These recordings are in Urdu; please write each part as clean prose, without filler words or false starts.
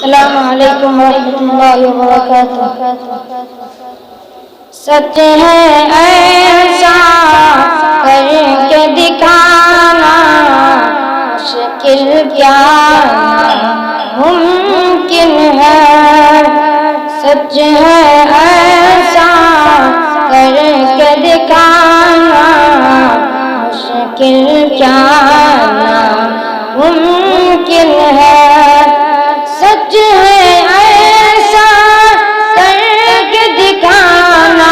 السلام علیکم ورحمۃ اللہ وبرکاتہ۔ سچ ہے ایسا کر کے دکھانا، مشکل کیا ممکن ہے۔ سچ ہے ایسا کر کے دکھانا، مشکل کیا ممکن ہے۔ سچ ہے ایسا کر کے دکھانا،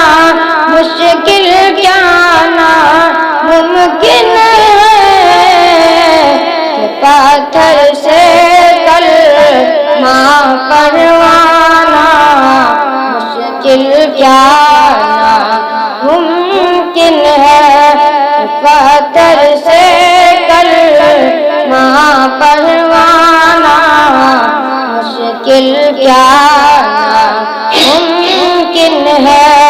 مشکل کیا ممکن ہے۔ کہ پتھر سے کلمہ پڑھوانا، مشکل کیا ممکن ہے۔ کہ پتھر سے کلمہ پڑھوانا، مشکل کیا ممکن ہے۔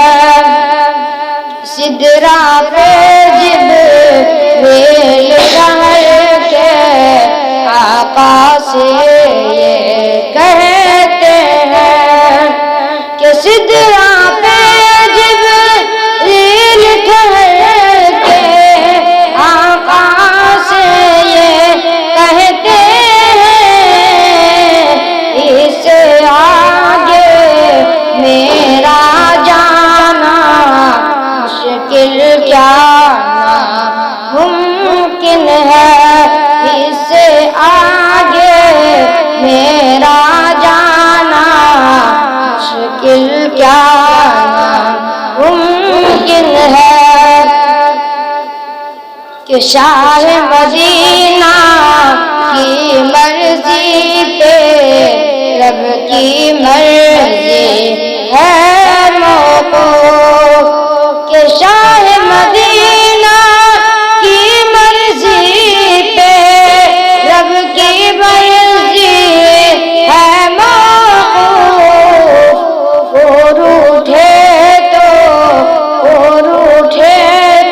سدرا پہ جبریل رہ کے آقا سے یہ کہتے ہیں کہ سدرا پہ جبریل ٹھہر کے آقا سے یہ کہتے ہیں، اس آگے میرا جانا مشکل کیا ممکن ہے۔ اس آگے میرا جانا مشکل کیا ممکن ہے۔ کہ شاہ مدینہ کی مرضی پہ رب کی مرضی ہے موقوف۔ کہ شاہ مدینہ کی مرضی پہ رب کی مرضی ہے موقوف۔ اور اٹھے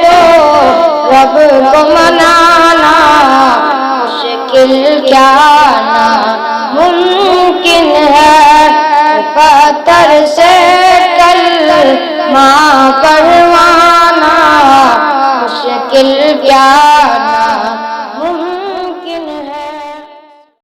تو رب کو منانا مشکل کیا ممکن ہے۔ پتھر سے کلمہ پڑھوانا مشکل کیا